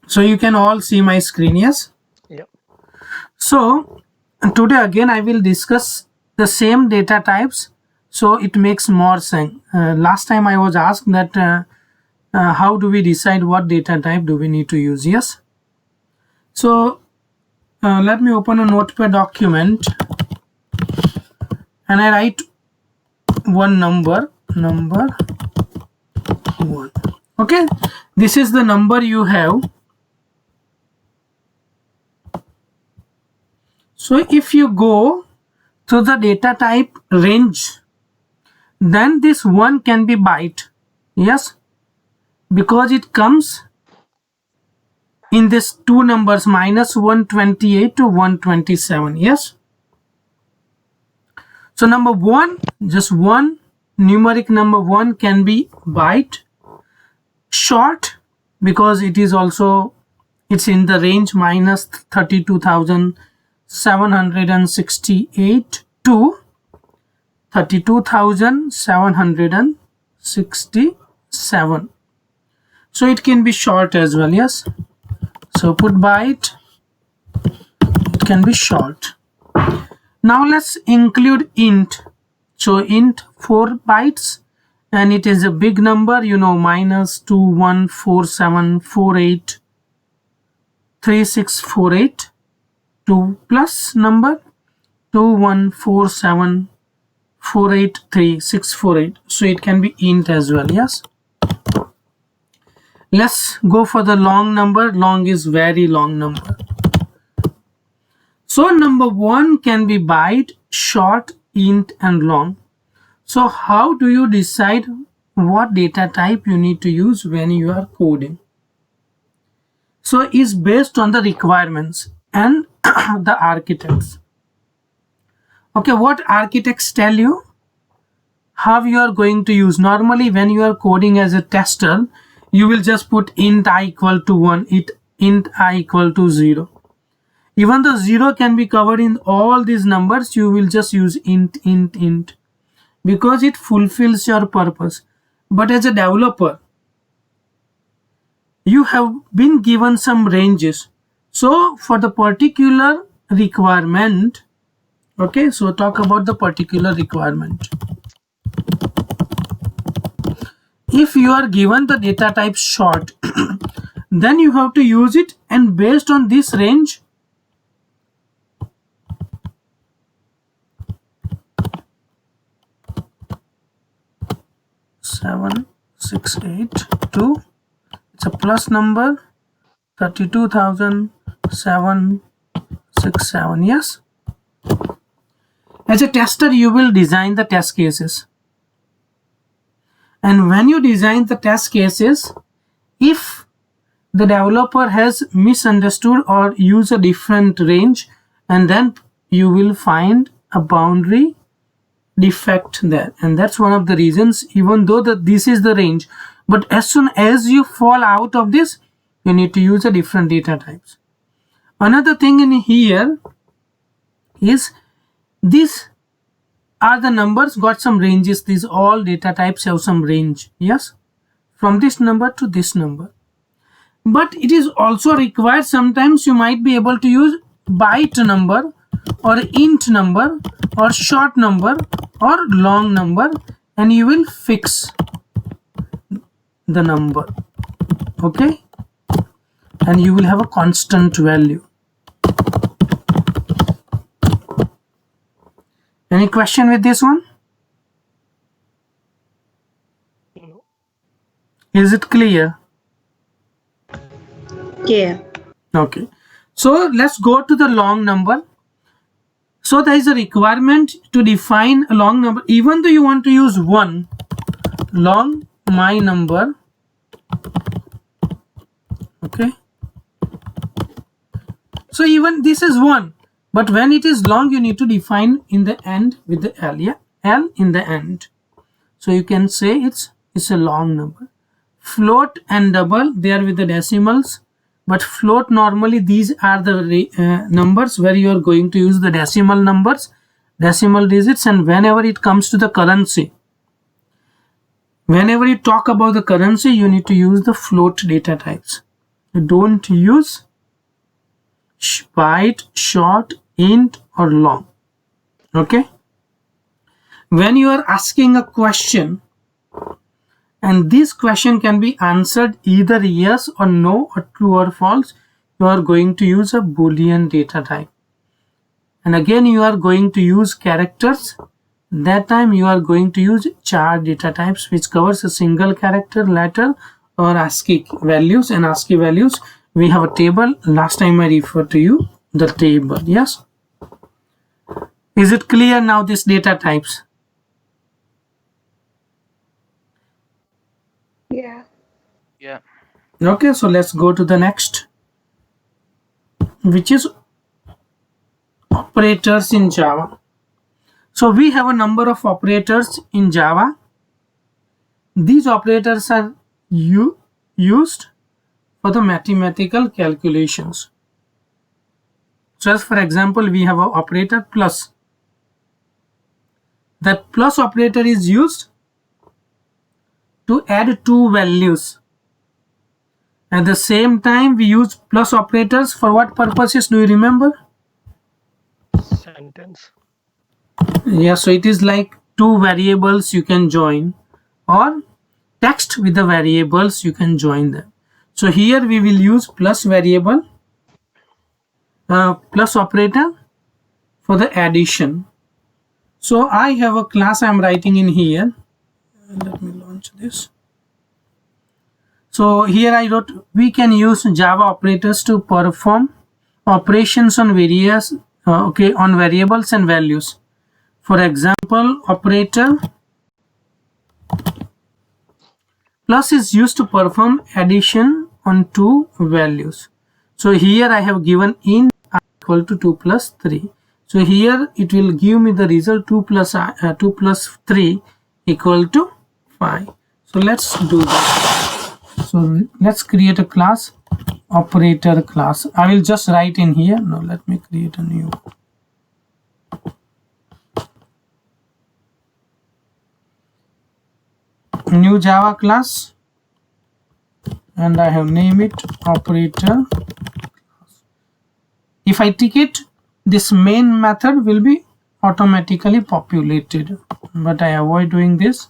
So you can all see my screen, yes? Yep. So today again I will discuss the same data types, so it makes more sense. Last time I was asked that how do we decide what data type do we need to use, yes? So let me open a notepad document and I write one number 1. Okay, this is the number you have. So if you go to the data type range, then this 1 can be byte, yes, because it comes in this two numbers -128 to 127, yes. So number 1, just one numeric number 1 can be byte. Short, because it is also, it's in the range -32,768 to 32,767. So it can be short as well, yes. So put byte, it can be short. Now let's include int. So int 4 bytes, and it is a big number, you know, -2147483648, 2 plus number 2147483648. So it can be int as well, yes. Let's go for the long number. Long is very long number. So number 1 can be byte, short, int, and long. So how do you decide what data type you need to use when you are coding? So it's based on the requirements and the architects. Okay, what architects tell you how you are going to use. Normally when you are coding as a tester, you will just put int I equal to 1, int I equal to 0. Even though 0 can be covered in all these numbers, you will just use int because it fulfills your purpose. But as a developer, you have been given some ranges. So for the particular requirement, okay, so talk about the particular requirement. If you are given the data type short, then you have to use it, and based on this range, seven, 6, 8, 2. It's a plus number, 32,767. Yes. As a tester, you will design the test cases. And when you design the test cases, if the developer has misunderstood or use a different range, and then you will find a boundary defect there, and that's one of the reasons, even though this is the range, but as soon as you fall out of this, you need to use a different data types. Another thing in here is these are the numbers got some ranges. These all data types have some range, yes, from this number to this number. But it is also required, sometimes you might be able to use byte number or int number or short number or long number, and you will fix the number, okay, and you will have a constant value. Any question with this one? No. Is it clear? Yeah. Okay, so let's go to the long number. So there is a requirement to define a long number. Even though you want to use 1 long my number, okay, so even this is 1, but when it is long, you need to define in the end with the L, yeah, L in the end. So you can say it's a long number. Float and double, they are with the decimals, but float, normally these are the numbers where you are going to use the decimal numbers, decimal digits. And whenever it comes to the currency, whenever you talk about the currency, you need to use the float data types. Don't use byte, short, int or long. Okay, when you are asking a question and this question can be answered either yes or no or true or false, you are going to use a Boolean data type. And again you are going to use characters. That time you are going to use char data types, which covers a single character, letter or ASCII values. And ASCII values, we have a table. Last time I referred to you the table. Yes, is it clear now, this data types? Yeah. Yeah. Okay, so let's go to the next, which is operators in Java. So we have a number of operators in Java. These operators are used for the mathematical calculations. So as for example, we have an operator plus. That plus operator is used to add two values. At the same time, we use plus operators for what purposes? Do you remember? Sentence. Yeah, so it is like two variables you can join, or text with the variables you can join them. So here we will use plus variable, plus operator for the addition. So I have a class I'm writing in here. Let me launch this. So here I wrote, we can use Java operators to perform operations on various on variables and values. For example, operator plus is used to perform addition on two values. So here I have given int I equal to 2 plus 3. So here it will give me the result 2 plus 3 equal to 5. So let's do that. So let's create a class, operator class. I will just write in here. No, let me create a new Java class, and I have named it operator. If I tick it, this main method will be automatically populated, but I avoid doing this, so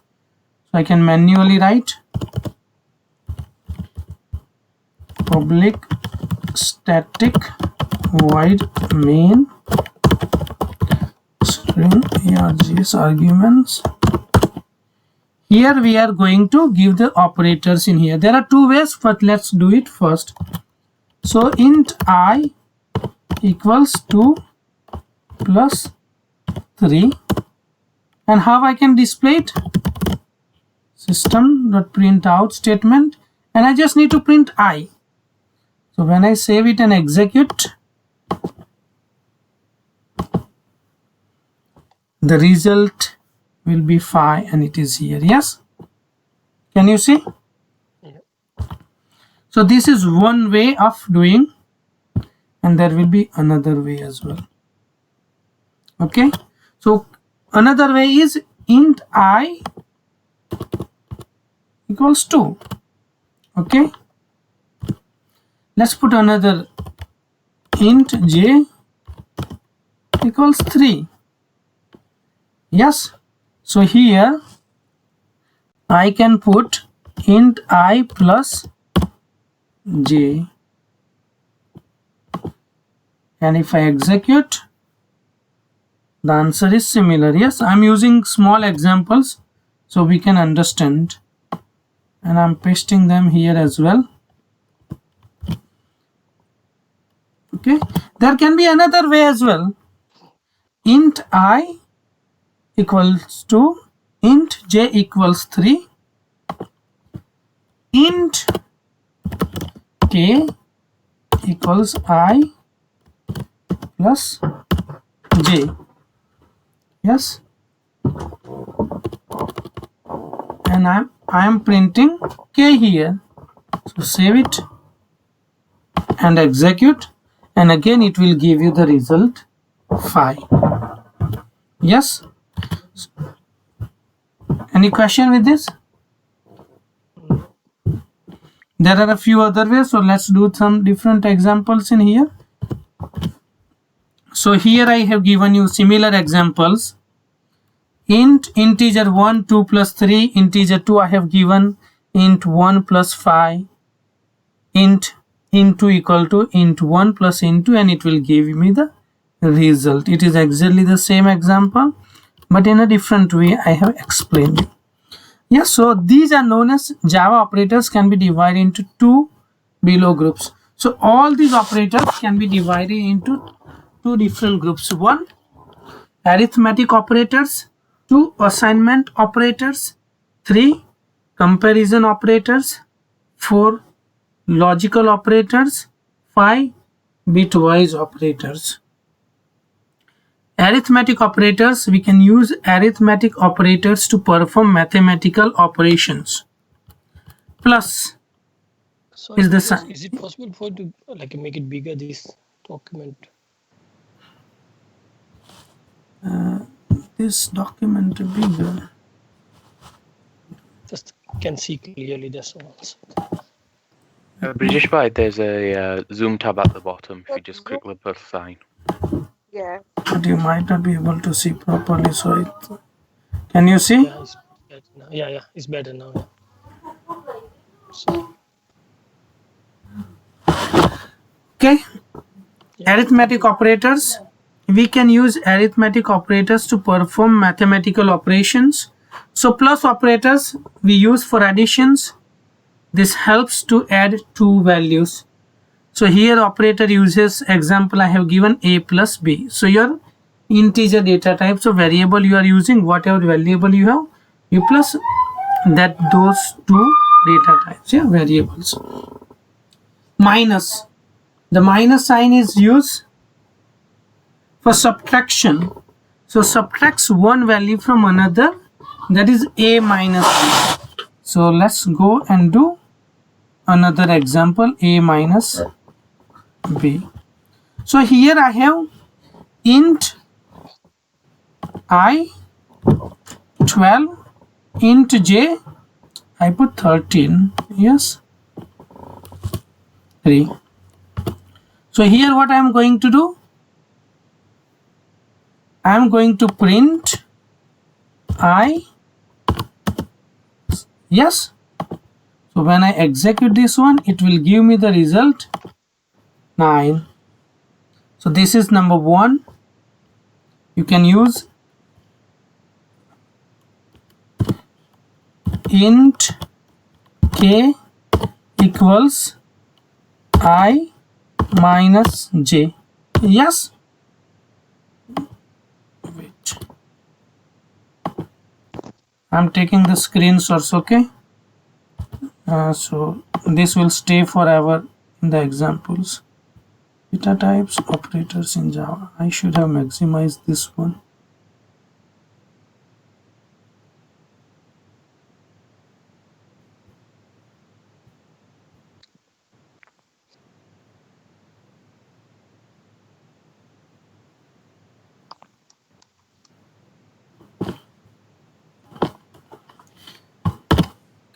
I can manually write public static void main string args arguments. Here we are going to give the operators in here. There are two ways, but let's do it first. So int I equals 2 plus 3, and how I can display it? System.printout statement, and I just need to print I. So when I save it and execute, the result will be 5, and it is here. Yes, can you see? Yeah. So this is one way of doing, and there will be another way as well. Okay, so another way is int I equals 2. Okay, let's put another int j equals 3. Yes, so here I can put int I plus j, and if I execute, the answer is similar. Yes, I'm using small examples so we can understand, and I'm pasting them here as well. Okay, there can be another way as well. Int I equals to int j equals 3, int k equals I plus j. Yes, and I am printing k here. So save it and execute, and again it will give you the result 5. Yes, any question with this? There are a few other ways, so let's do some different examples in here. So here I have given you similar examples. Int integer 1 2 plus 3, integer 2 I have given int 1 plus 5, int 2 equal to int 1 plus int 2, and it will give me the result. It is exactly the same example, but in a different way I have explained you. Yes, so these are known as Java operators, can be divided into two below groups. So all these operators can be divided into two different groups. 1, arithmetic operators. 2, assignment operators. 3, comparison operators. 4, logical operators. 5, bitwise operators. Arithmetic operators, we can use arithmetic operators to perform mathematical operations. Plus is the sign. Is it possible for you to like make it bigger, this document? This document bigger. Just can see clearly, that's all. British Bite, there's a zoom tab at the bottom if you just click the plus sign. Yeah. But you might not be able to see properly, so it, can you see? Yeah, it's better now. Yeah, it's better now. Yeah. So, Okay. Arithmetic operators. We can use arithmetic operators to perform mathematical operations. So plus operators we use for additions. This helps to add two values. So here operator uses, example I have given, a plus b. So your integer data type, so variable you are using, whatever variable you have, you plus that those two data types, yeah, variables. Minus. The minus sign is used for subtraction. So subtracts one value from another, that is a minus b. So let's go and do another example, a minus b. So here I have int I 12, int j I put 13, yes, 3. So here what I am going to do, I am going to print I, yes. So when I execute this one, it will give me the result 9. So this is number 1. You can use int k equals I minus j, yes. Wait, I'm taking the screenshots, okay. So this will stay forever in the examples. Data types, operators in Java. I should have maximized this one.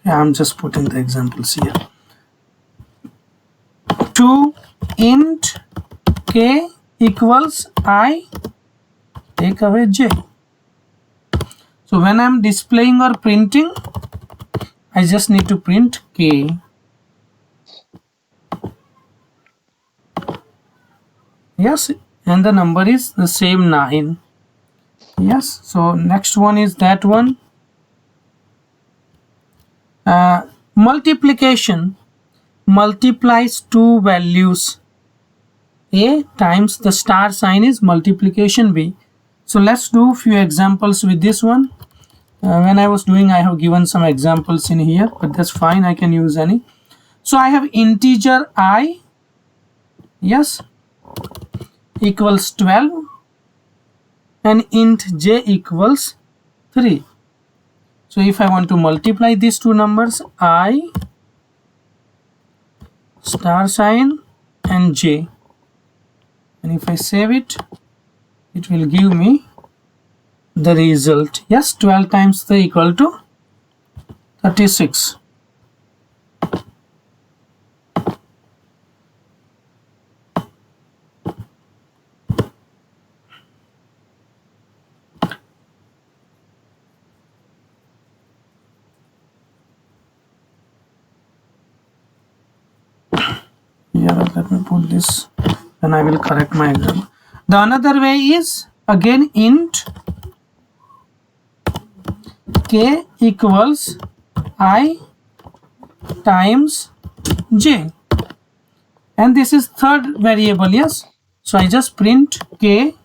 I'm just putting the examples here. 2 int k equals I, take away j. So when I'm displaying or printing, I just need to print k. Yes, and the number is the same 9. Yes, so next one is that one. Multiplication multiplies two values. A times the star sign is multiplication b. So let's do a few examples with this one. When I was doing, I have given some examples in here, but that's fine, I can use any. So I have integer I, yes, equals 12 and int j equals 3. So if I want to multiply these two numbers, I star sign and j, and if I save it, it will give me the result. Yes, 12 times 3 equal to 36. here. Let me put this and I will correct my example. The another way is again int k equals I times j, and this is third variable. Yes, so I just print k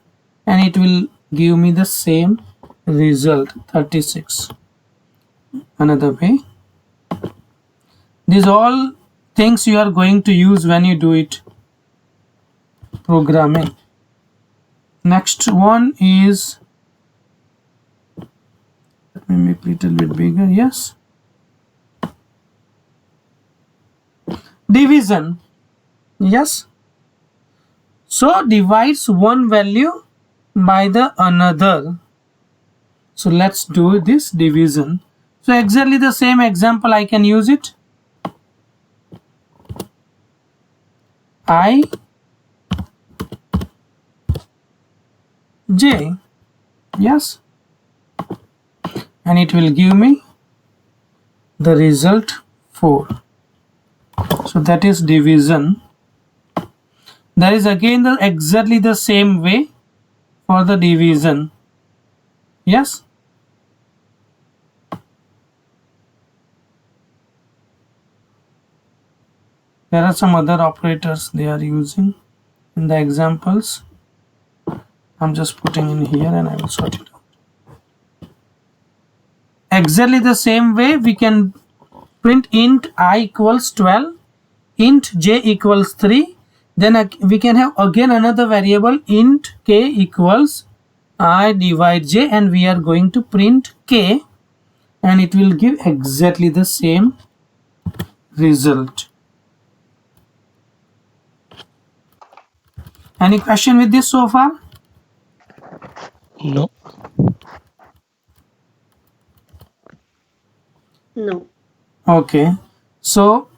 and it will give me the same result, 36. Another way. These all things you are going to use when you do it programming. Next one is, let me make a little bit bigger. Yes, division. Yes, so divides one value by the another. So let's do this division. So exactly the same example I can use it. I j, yes, and it will give me the result 4. So that is division. There is again exactly the same way for the division. Yes, there are some other operators they are using in the examples. I'm just putting in here and I will sort it out. Exactly the same way we can print int I equals 12, int j equals 3. Then we can have again another variable int k equals I divide j, and we are going to print k and it will give exactly the same result. Any question with this so far? No. No. Okay, so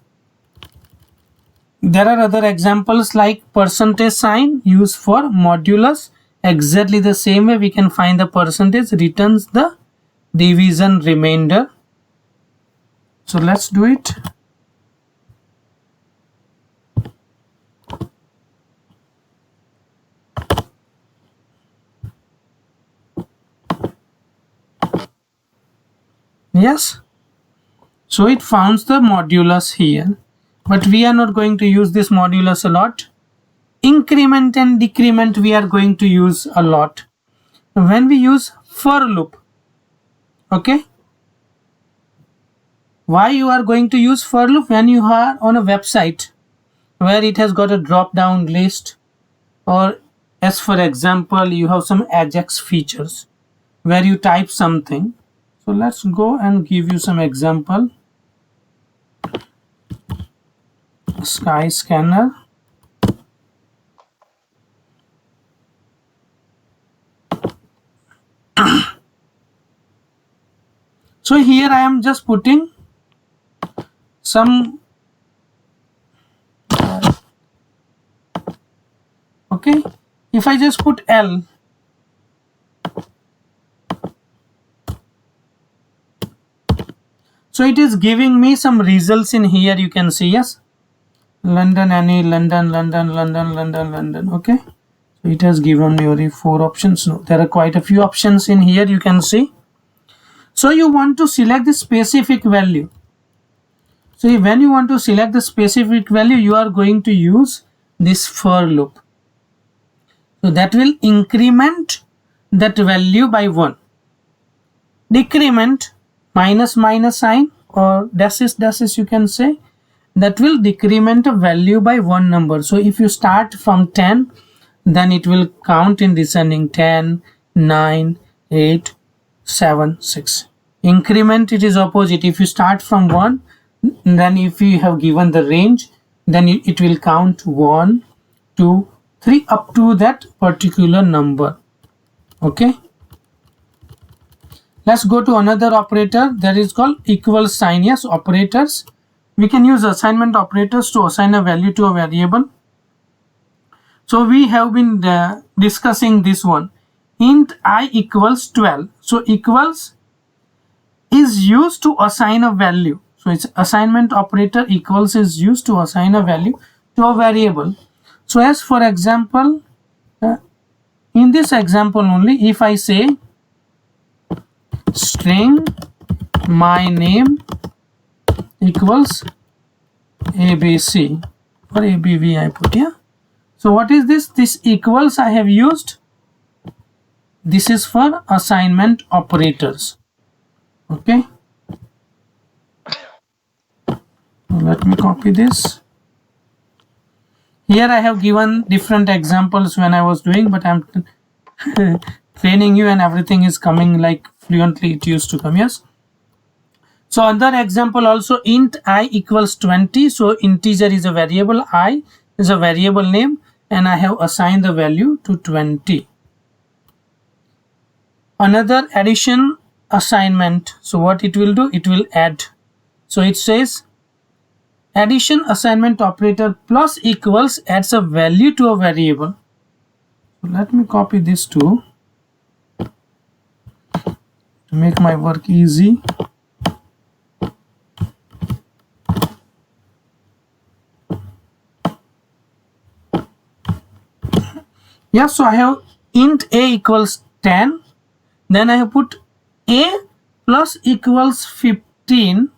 there are other examples like percentage sign used for modulus. Exactly the same way we can find the percentage returns the division remainder. So let's do it. Yes, so it founds the modulus here, but we are not going to use this modulus a lot. Increment and decrement we are going to use a lot when we use for loop. Okay, why you are going to use for loop? When you are on a website where it has got a drop down list, or as for example you have some Ajax features where you type something. So let's go and give you some example. Skyscanner. So here I am just putting some, okay, if I just put L, so it is giving me some results in here. You can see, yes, London, any London, London, London, London, London. Okay, so it has given me only 4 options. No, there are quite a few options in here, you can see. So you want to select the specific value. So when you want to select the specific value, you are going to use this for loop. So that will increment that value by 1. Decrement, minus minus sign or dashes you can say, that will decrement a value by 1 number. So if you start from 10, then it will count in descending 10, 9, 8, 7, 6. Increment, it is opposite. If you start from 1, then if you have given the range, then it will count 1, 2, 3 up to that particular number. Okay, let's go to another operator that is called equal sign. Yes, operators. We can use assignment operators to assign a value to a variable. So we have been discussing this one. Int I equals 12. So equals is used to assign a value. So it's assignment operator equals is used to assign a value. to a variable. So as for example, in this example only, if I say string my name equals abc or abv I put here. So what is this? This equals I have used. This is for assignment operators. Okay. Let me copy this. Here I have given different examples when I was doing, but I'm training you and everything is coming like fluently it used to come. Yes. So another example also, int I equals 20. So integer is a variable, I is a variable name, and I have assigned the value to 20. Another addition assignment. So what it will do? It will add. So it says addition assignment operator plus equals adds a value to a variable. So let me copy this too to make my work easy. Yeah, so I have int a equals 10. Then I have put a plus equals 15.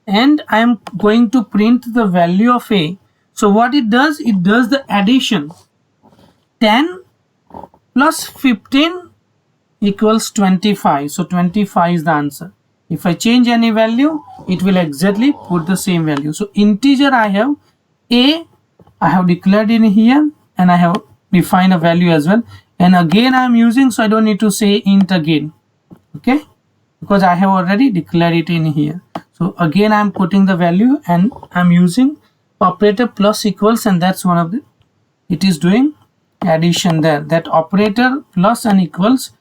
And I am going to print the value of a. So what it does the addition. 10 plus 15 equals 25. So 25 is the answer. If I change any value, it will exactly put the same value. So integer I have a, I have declared in here, and I have defined a value as well. And again I am using, so I don't need to say int again. Okay, because I have already declared it in here. So again I am putting the value and I'm using operator plus equals, and that's one of the, it is doing addition there. That operator plus and equals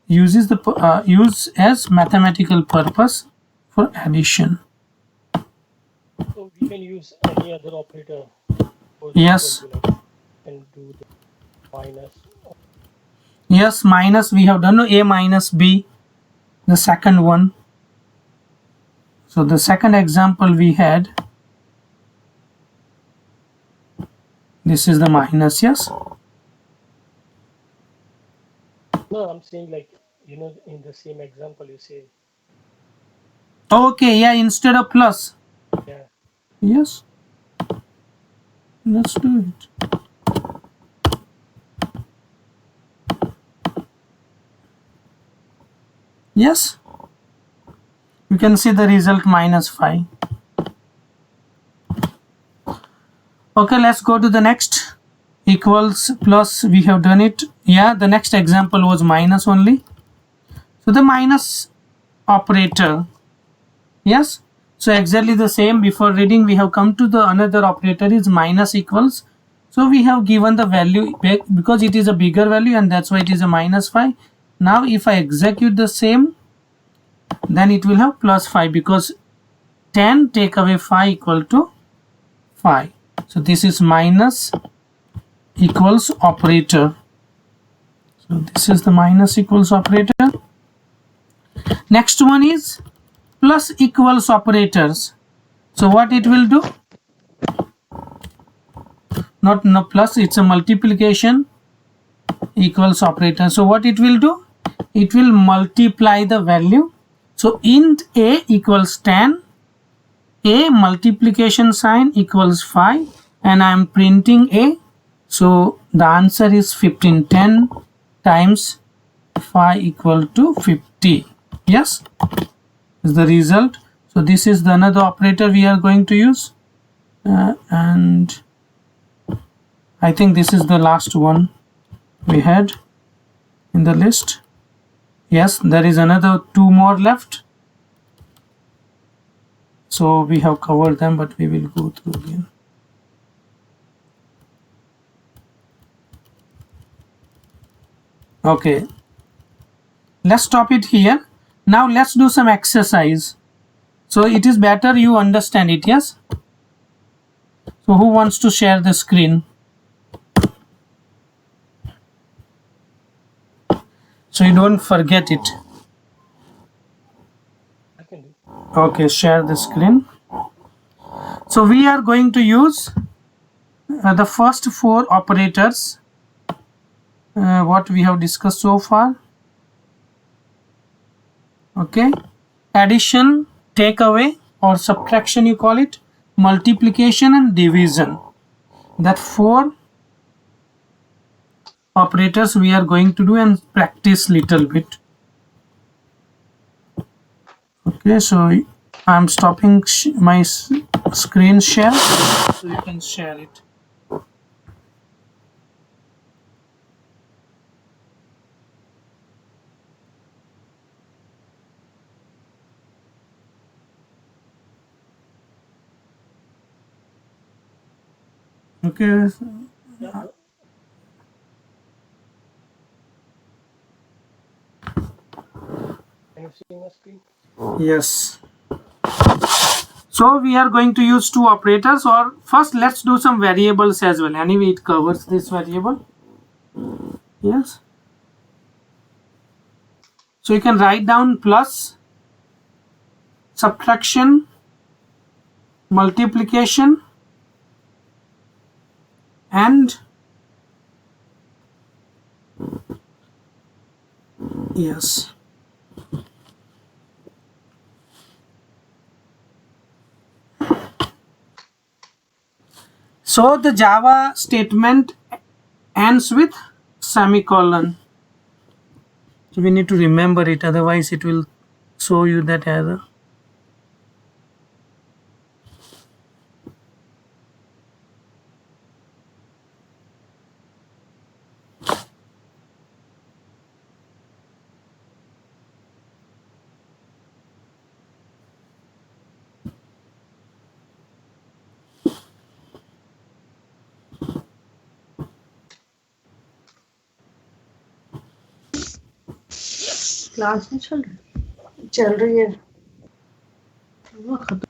uses the use as mathematical purpose for addition. So we can use any other operator. Yes. And do the minus. Yes, minus we have done, a minus b, the second one. So the second example we had, this is the minus. Yes. No, I'm saying like, you know, in the same example you say. Okay, yeah, instead of plus. Yeah. Yes. Let's do it. Yes. You can see the result minus 5. Okay, let's go to the next. Equals plus, we have done it. Yeah, the next example was minus only. So the minus operator. Yes. So exactly the same. Before reading, we have come to the another operator is minus equals. So we have given the value because it is a bigger value, and that's why it is a minus 5. Now if I execute the same, then it will have plus 5, because 10 take away 5 equal to 5. So this is minus equals operator. So this is the minus equals operator. Next one is plus equals operators. So what it will do? Not no plus, it's a multiplication equals operator. So what it will do? It will multiply the value. So int a equals 10, a multiplication sign equals 5, and I am printing a. So the answer is 15. 10 times 5 equal to 50. Yes, is the result. So this is the another operator we are going to use, and I think this is the last one we had in the list. Yes, there is another 2 more left. So we have covered them, but we will go through again. Okay, let's stop it here. Now let's do some exercise. So it is better you understand it. Yes. So who wants to share the screen? So you don't forget it. I can do. Okay, share the screen. So we are going to use the first four operators what we have discussed so far. Okay, addition, take away or subtraction you call it, multiplication and division. That four operators we are going to do and practice little bit. Okay, so I'm stopping my screen share so you can share it. Okay. Can you see my screen? Yes. So we are going to use two operators, or first let's do some variables as well. Anyway, it covers this variable. Yes. So you can write down plus, subtraction, multiplication, and yes. So the Java statement ends with semicolon. So we need to remember it, otherwise it will show you that error. Class नहीं चल रही है वो खत्म